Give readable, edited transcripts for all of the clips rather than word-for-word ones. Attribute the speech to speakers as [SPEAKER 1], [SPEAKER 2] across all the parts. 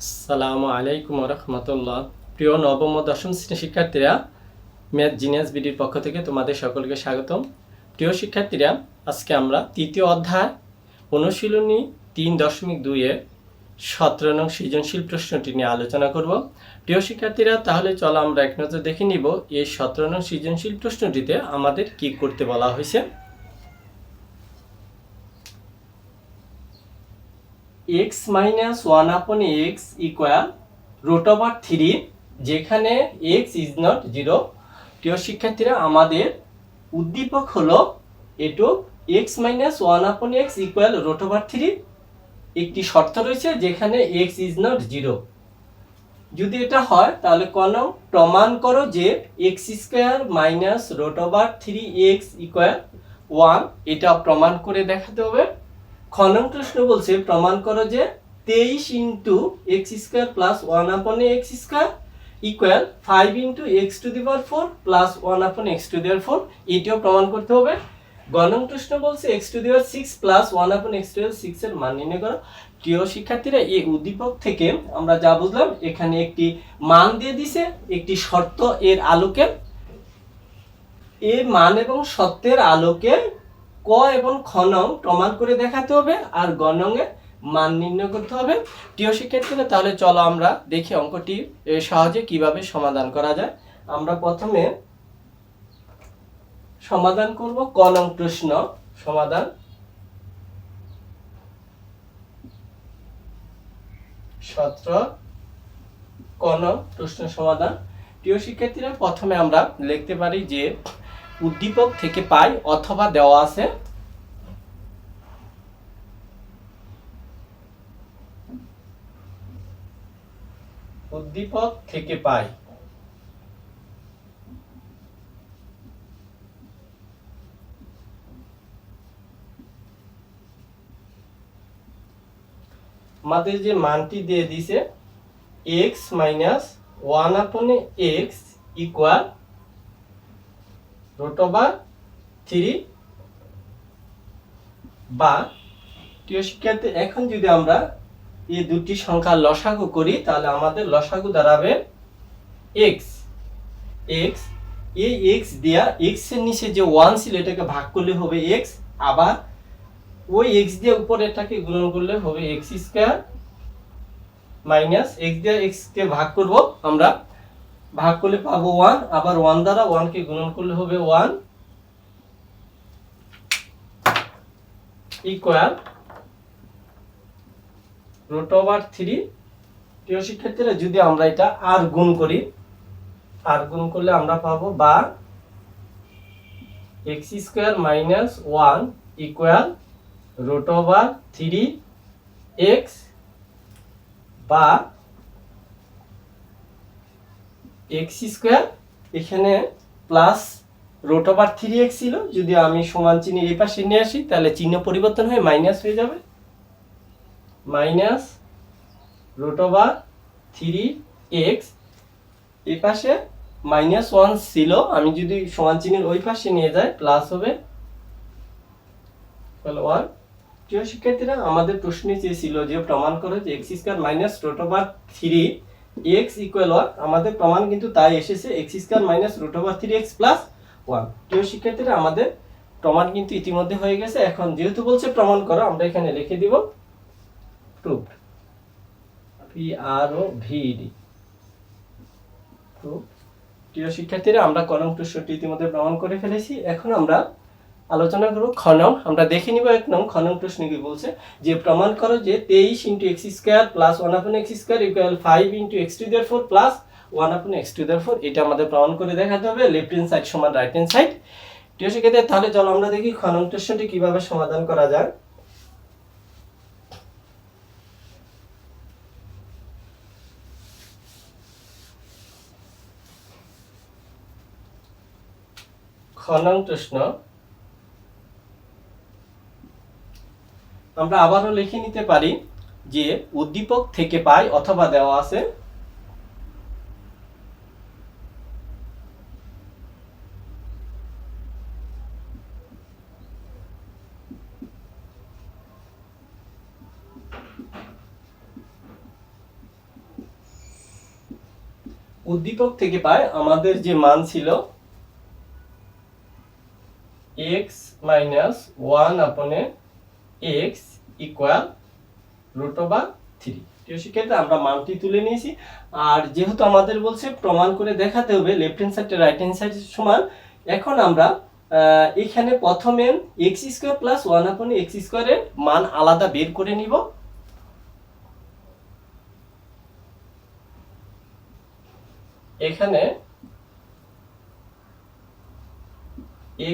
[SPEAKER 1] আসসালামু আলাইকুম রহমতুল্লাহ। প্রিয় নবম ও দশম শ্রেণীর শিক্ষার্থীরা, ম্যাথ জিনিয়াস বিডির পক্ষ থেকে তোমাদের সকলকে স্বাগতম। প্রিয় শিক্ষার্থীরা, আজকে আমরা তৃতীয় অধ্যায় অনুশীলনী 3.2-এর 17 নং সৃজনশীল প্রশ্নটি নিয়ে আলোচনা করব। প্রিয় শিক্ষার্থীরা, তাহলে চলো আমরা এক নজর দেখে নিব এই 17 নং সৃজনশীল প্রশ্নটিতে আমাদের কি করতে বলা হয়েছে। x minus 1 upon x equal root over 3, যেখানে x is not 0। প্রিয় শিক্ষার্থীরা, আমাদের উদ্দীপক হলো এটু x minus 1 upon x equal root over 3। একটি শর্ত রয়েছে যেখানে x is not 0। যদি এটা হয় তাহলে কোন প্রমাণ করো যে x square minus root over 3x equal 1, এটা প্রমাণ করে দেখাতে হবে। খ নং প্রশ্ন বলছে প্রমাণ করো যে 23 ইন্টু এক্স স্কোয়ার প্লাস 1 আপন x square equal 5 into x to the power 4 plus 1 আপন এক্স টু দি পাওয়ার 4, এটিও প্রমাণ করতে হবে। গ নং প্রশ্ন বলছে x to the power 6 plus 1 আপন এক্স টু দি পাওয়ার 6 এর মান নির্ণয় করো। প্রিয় শিক্ষার্থীরা, এই উদ্দীপক থেকে আমরা যা বুঝলাম, এখানে একটি মান দিয়ে দিছে একটি শর্ত এর আলোকে। এই মান এবং শর্তের আলোকে ক এবং খ নং প্রমাণ করে দেখাতে হবে আর গ নং এ মান নির্ণয় করতে হবে। প্রিয় শিক্ষার্থীরা, তাহলে চলো আমরা দেখি অঙ্কটি সহজে কিভাবে সমাধান করা যায়। আমরা প্রথমে সমাধান করব ক নং প্রশ্ন সমাধান। ক নং প্রশ্ন সমাধান। প্রিয় শিক্ষার্থীরা, প্রথমে আমরা লিখতে পারি যে উদ্দীপক থেকে পাই অথবা দেওয়া আছে উদ্দীপক থেকে পাই আমাদের যে মানটি দিয়ে দিছে x মাইনাস 1 আপন x ইকুয়াল রুট ওভার 3, বা প্রিয় শিক্ষার্থী, এখন যদি আমরা এই দুটি সংখ্যা লসাগু করি তাহলে আমাদের লসাগু দাঁড়াবে x। এই x দিয়া x এর নিচে যে 1 ছিল এটাকে ভাগ করলে হবে x, আবার ওই x দিয়ে উপরেরটাকে গুণন করলে হবে x স্কয়ার মাইনাস x দিয়ে x কে ভাগ করব, আমরা ভাগ করলে পাবো 1, আবার 1 দ্বারা 1 কে গুণন করলে হবে 1 ইকুয়াল রুট ওভার 3। প্রিয় শিক্ষার্থীরা, যদি আমরা এটা আর গুণ করি, আর গুণ করলে আমরা পাবো বা x square minus 1 equal root over 3x, বা x স্কয়ার এখানে প্লাস রুট ওভার 3x ছিল, যদি আমি সমান চিহ্ন এই পাশে নিয়ে আসি তাহলে চিহ্ন পরিবর্তন হয়ে মাইনাস হয়ে যাবে, মাইনাস রুট ওভার 3x। এই পাশে মাইনাস 1 ছিল, আমি যদি সমান চিহ্নের ওই পাশে নিয়ে যাই প্লাস হবে 1। প্রিয় শিক্ষার্থীরা, আমাদের প্রশ্নে চেয়েছিল যে প্রমাণ করো যে x square minus root over 3x equal 1। আমাদের প্রমাণ কিন্তু তাই এসেছে, x square minus root over 3x plus 1। প্রিয় শিক্ষার্থীরা, আমাদের প্রমাণ কিন্তু ইতিমধ্যে হয়ে গেছে। এখন যেহেতু বলছে প্রমাণ করো, আমরা এখানে লিখে দিব প্রুফড, PROVED, প্রুফড। প্রিয় শিক্ষার্থীরা, আমরা ক নং প্রশ্নটি ইতিমধ্যে প্রমাণ করে ফেলেছি। এখন আমরা আলোচনা করব খ নং। আমরা দেখে নিব এক নং খ নং প্রশ্ন কি বলছে, যে প্রমাণ করো যে 23 ইন্টু এক্স স্কয়ার প্লাস 1 আপন x square equal 5 into x to the power 4 plus 1 আপন এক্স টু দি পাওয়ার 4। এটা আমাদের প্রমাণ করে দেখাতে হবে লেফট হ্যান্ড সাইড সমান রাইট হ্যান্ড সাইড। প্রিয় শিক্ষার্থীরা, তাহলে চলো আমরা দেখি খ নং প্রশ্নটি কিভাবে সমাধান করা যায়। খ নং প্রশ্ন আমরা আবারও লিখে নিতে পারি যে উদ্দীপক থেকে পাই অথবা দেওয়া আছে উদ্দীপক থেকে পাই আমাদের যে মান ছিল x মাইনাস 1/x ইকুয়াল √3। প্রিয় শিক্ষার্থী, আমরা মানটি তুলে নিয়েছি। আর যেহেতু আমাদের বলছে প্রমাণ করে দেখাতে হবে left hand side right hand side সমান, এখন আমরা এখানে প্রথমে x² প্লাস 1/x² এর মান আলাদা বের করে নিব। এখানে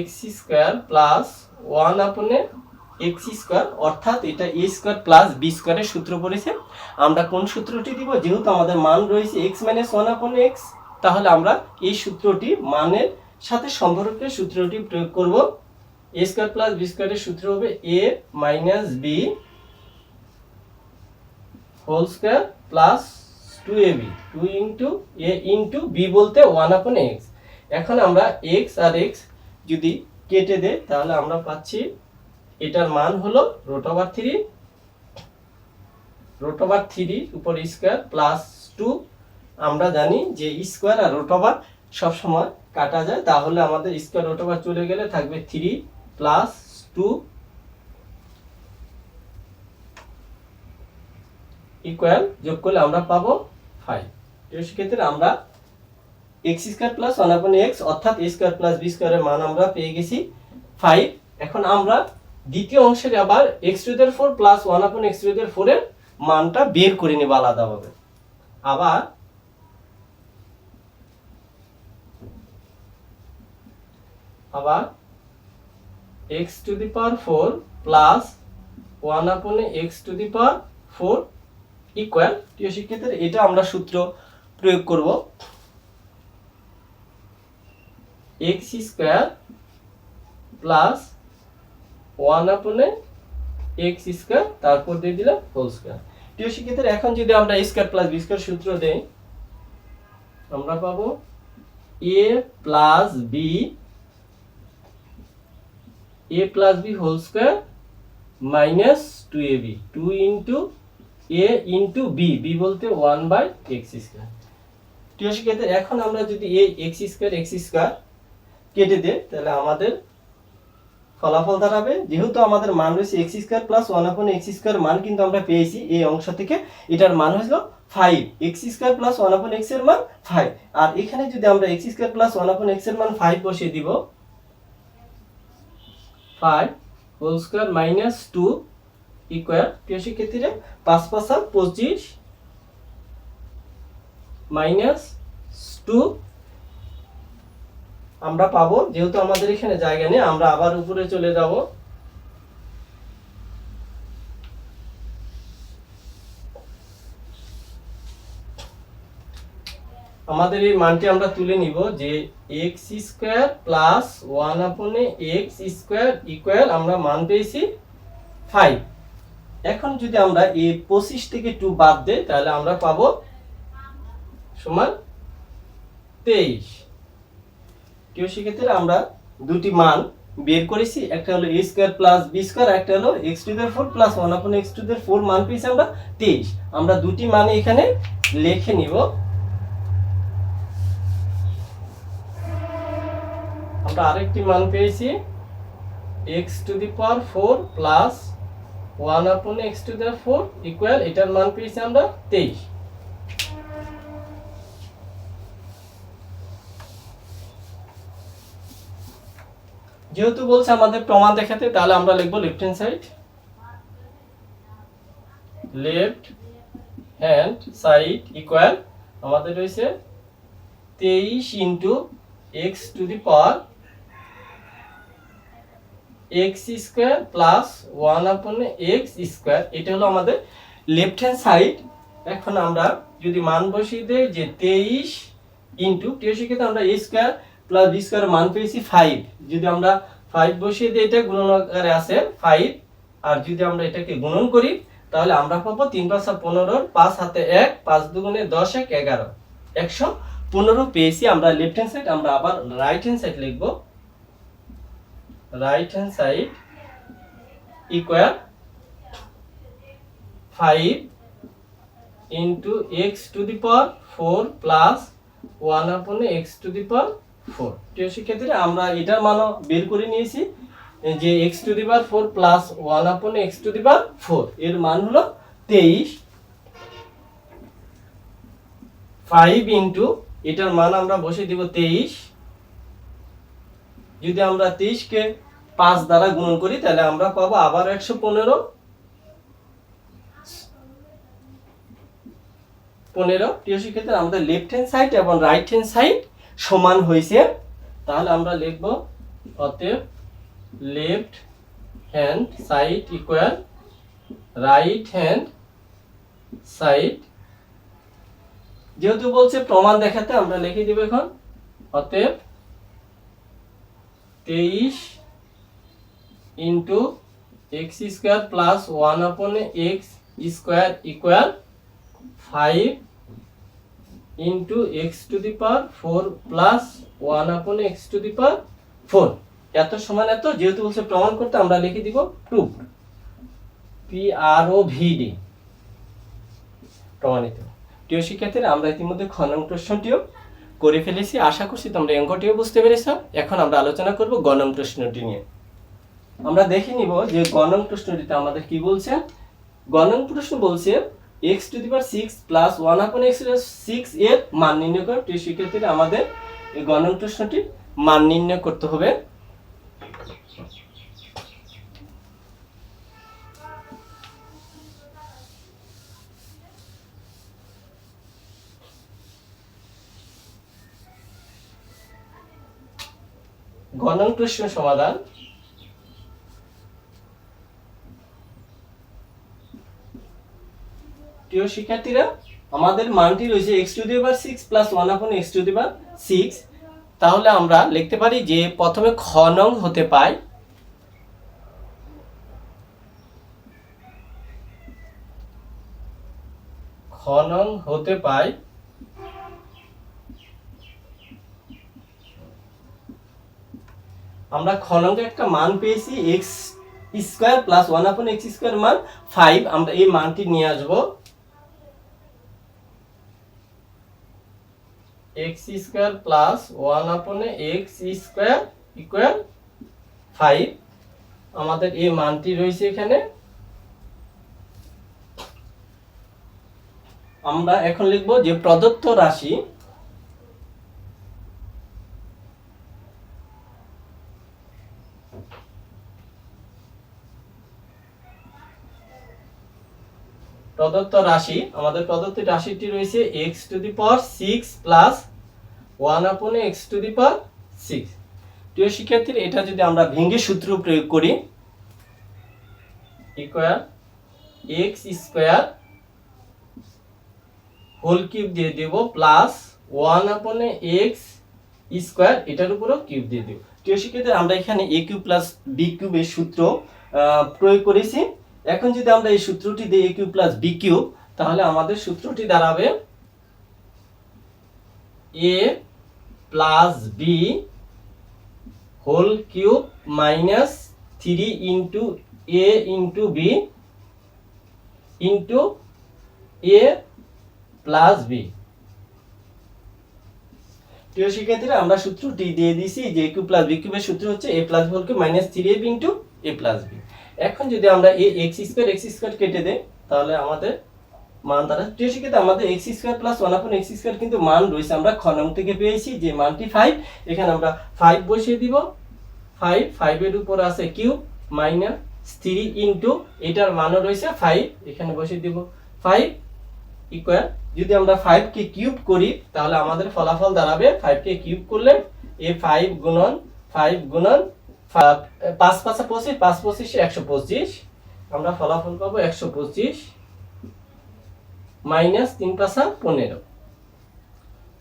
[SPEAKER 1] x² প্লাস 1/x² অর্থাৎ এটা a² প্লাস b² এর সূত্র পড়েছে। আমরা কোন সূত্রটি দিব? যেহেতু আমাদের মান রয়েছে x মাইনাস 1/x, তাহলে আমরা এই সূত্রটি মানের সাথে সম্পর্কের সূত্রটি প্রয়োগ করব। a² প্লাস b² এর সূত্র হবে a minus b whole square plus 2ab, 2 into a into b বলতে 1/x। এখন আমরা x আর x যদি কেটে দেই তাহলে আমরা পাচ্ছি এটার মান হলো √3, √3 উপর স্কয়ার প্লাস 2। আমরা জানি যে স্কয়ার আর √ সব সময় কাটা যায়, তাহলে আমাদের স্কয়ার √ চলে গেলে থাকবে 3 প্লাস 2 ইকুয়াল, যোগ করলে আমরা পাবো 5। এই ক্ষেত্রে আমরা x² প্লাস 1/x অর্থাৎ a² প্লাস b² এর মান আমরা পেয়ে গেছি 5। এখন আমরা দ্বিতীয় অংশের আবার x⁴ প্লাস 1/x⁴ এর মানটা বের করে নেব আলাদাভাবে। আবার x⁴ প্লাস 1/x⁴ ইকুয়াল, প্রিয় শিক্ষার্থীরা, এটা আমরা সূত্র প্রয়োগ করব। x² প্লাস 1/x², তারপর দিয়ে দিলাম হোল স্কয়ার। প্রিয় শিক্ষার্থীরা, এখন যদি আমরা a² প্লাস b² সূত্র দেই, আমরা পাবো a plus b whole square minus 2ab, 2 into a into b, b বলতে 1/x²। প্রিয় শিক্ষার্থীরা, এখন আমরা যদি এই x² কেটে দেই তাহলে আমাদের ফলাফল দাঁড়াবে, যেহেতু আমাদের মান রয়েছে x² প্লাস 1/x² মান কিন্তু আমরা পেয়েছি এই অংশ থেকে, এটার মান হলো 5। x² প্লাস 1/x এর মান 5, আর এখানে যদি আমরা x² প্লাস 1/x এর মান 5 বসিয়ে দিব, 5 হোল স্কয়ার মাইনাস 2 ইকুয়াল, প্রিয় শিক্ষার্থীরা, 5 5 25 মাইনাস 2 আমরা পাবো। যেহেতু আমাদের এখানে জায়গা নেই, আমরা আবার উপরে চলে যাব। আমাদের এই মানটি আমরা তুলে নিব যে x² প্লাস 1/x² ইকুয়াল, আমরা মান পেয়েছি 5। এখন যদি আমরা এই 25 থেকে 2 বাদ দেই তাহলে আমরা পাবো সমান 23। প্রিয় শিক্ষার্থীরা, আমরা দুটি মান বের করেছি, একটা হলো a² প্লাস b², একটা হলো x⁴ প্লাস 1/x⁴ মান পেয়েছি আমরা 23। আমরা দুটি মান এখানে লিখে নিব। আমরা আরেকটি মান পেয়েছি x⁴ প্লাস 1/x⁴ ইকুয়াল, এটার মান পেয়েছি আমরা 23। যেহেতু বলছে আমাদের প্রমাণ দেখাতে, তাহলে আমরা লিখব লেফট হ্যান্ড সাইড ইকুয়াল, আমাদের রয়েছে 23 into x⁴ x² plus 1/x², এটা হলো আমাদের লেফট হ্যান্ড সাইড। এখন আমরা যদি মান বসিয়ে দেই যে 23 ইনটু, প্রিয় শিক্ষার্থী, আমরা a² প্লাস b² মান পেয়েছি 5, যদি আমরা 5 বসিয়ে দিই, এটা গুণন আকারে আছে 5, আর যদি আমরা এটাকে গুণন করি তাহলে আমরা পাবো 3 5 15, 5 হাতে 1, 5 দুগুণে 10 1 11, 115 পেয়েছি আমরা লেফট হ্যান্ড সাইড। আমরা আবার রাইট হ্যান্ড সাইড লিখব। Right hand side equal 5 into x⁴ plus 1/x⁴। প্রিয় শিক্ষার্থীরা আমরা এটার মানও বের করে নিয়েছি যে x⁴ প্লাস 1/x⁴, এর মান হলো 23। 5 ইন্টু এটার মান আমরা বসিয়ে দিব 23। যদি আমরা 23 কে 5 দ্বারা গুণন করি তাহলে আমরা পাবো আবার 115। প্রিয় শিক্ষার্থীরা আমাদের লেফট হ্যান্ড সাইড এবং রাইট হ্যান্ড সাইড সমান হয়েছে, তাহলে আমরা লিখব অতএব left hand side equal right hand side. যেহেতু বলছে প্রমাণ দেখাতে আমরা লিখে দিব এখন অতএব 23 into x² plus 1/x² equal 5 into x⁴ plus 1/x⁴। এত সমান এত, যেহেতু বলছে প্রমাণ করতে আমরা লিখে দিব প্রুফ, PROVD, প্রমাণিত। প্রিয় শিক্ষার্থীরা আমরা ইতিমধ্যে খ নং প্রশ্নটিও করে ফেলেছি, আশা করছি তোমরা অঙ্কটিও বুঝতে পেরেছ। এখন আমরা আলোচনা করব গ নং প্রশ্নটি নিয়ে। আমরা দেখে নিব যে গ নং প্রশ্নটিতে আমাদের কি বলছে। গ নং প্রশ্ন বলছে x⁶ প্লাস 1/x⁶ এর মান নির্ণয় করো। প্রিয় শিক্ষার্থীরা আমাদের এই গ নং প্রশ্নটি মান নির্ণয় করতে হবে। গ নং প্রশ্ন সমাধান। প্রিয় শিক্ষার্থীরা আমাদের মানটি রয়েছে x⁶ প্লাস 1/x⁶। তাহলে আমরা লিখতে পারি যে প্রথমে খ নং হতে পাই আমরা খ নংকে একটা মান পেয়েছি x² প্লাস 1/x² মান 5। আমরা এই মানটি নিয়ে আসব x² প্লাস 1/x² ইকুয়াল 5। আমাদের এই মানটি রয়েছে এখানে। আমরা এখন লিখব যে প্রদত্ত রাশি আমাদের প্রদত্ত রাশিটি রয়েছে x⁶ প্লাস 1/x⁶। প্রিয় শিক্ষার্থীরা এটা যদি আমরা ভেঙে সূত্র প্রয়োগ করি ইকুয়াল x² হোল কিউব দিয়ে দেব প্লাস 1/x², এটার উপরও কিউব দিয়ে দেব। প্রিয় শিক্ষার্থীরা আমরা এখানে a³ প্লাস b³ এর সূত্র প্রয়োগ করেছি। এখন যদি আমরা এই সূত্রটি দিই a³ প্লাস b³ তাহলে আমাদের সূত্রটি দাঁড়াবে a plus b whole cube minus 3 into a into b into a plus b। প্রিয় শিক্ষার্থীরা আমরা সূত্রটি দিয়ে দিয়েছি যে a³ প্লাস b³ এর সূত্র হচ্ছে a plus b whole cube minus 3ab into a plus b। এখন যদি আমরা x² কেটে দেই তাহলে আমাদের মান দ্বারা প্রিয় শিক্ষার্থী আমাদের x² প্লাস 1/x² কিন্তু মান রয়েছে, আমরা খ নং থেকে পেয়েছি যে মানটি 5। এখানে আমরা 5 বসিয়ে দিব। 5 এর উপর আছে কিউব মাইনাস 3 ইনটু এটার মানও রয়েছে 5, এখানে বসিয়ে দিব 5 ইকুয়াল। যদি আমরা 5 কে কিউব করি তাহলে আমাদের ফলাফল দাঁড়াবে 5 কে কিউব করলে এ 5 গুণন 5 গুণন 5 5 5 25, 5 25 125, আমরা ফলাফল পাবো 125 মাইনাস 3 5 15।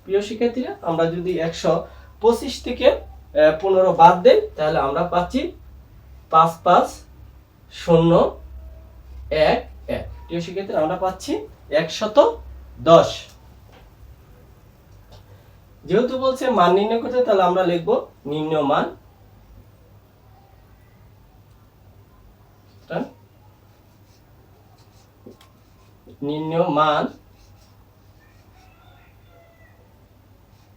[SPEAKER 1] প্রিয় শিক্ষার্থীরা আমরা যদি 125 থেকে 15 বাদ দেই তাহলে আমরা পাচ্ছি 5 5 0 1 1। প্রিয় শিক্ষার্থীরা আমরা পাচ্ছি 110। যেহেতু বলছে মান নির্ণয় করতে তাহলে আমরা লিখব নির্ণয় মান। নির্ণয় মান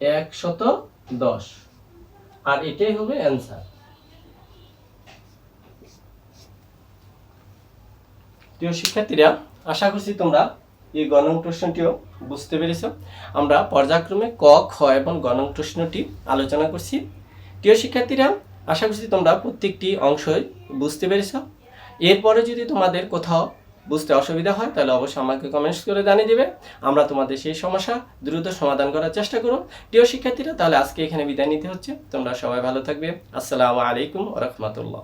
[SPEAKER 1] 110 আর এটাই হবে অ্যান্সার। প্রিয় শিক্ষার্থীরা, আশা করছি তোমরা এই গ নং প্রশ্নটিও বুঝতে পেরেছো। আমরা পর্যায়ক্রমে ক, খ এবং গ নং প্রশ্নটি আলোচনা করছি। প্রিয় শিক্ষার্থীরা, আশা করছি তোমরা প্রত্যেকটি অংশই বুঝতে পেরেছো। এরপরে যদি তোমাদের কোথাও বুঝতে অসুবিধা হয় তাহলে অবশ্যই আমাকে কমেন্টস করে জানিয়ে দেবে। আমরা তোমাদের সেই সমস্যা দ্রুত সমাধান করার চেষ্টা করব। প্রিয় শিক্ষার্থীরা, তাহলে আজকে এখানে বিদায় নিতে হচ্ছে। তোমরা সবাই ভালো থাকবে। আসসালামু আলাইকুম ওয়া রাহমাতুল্লাহ।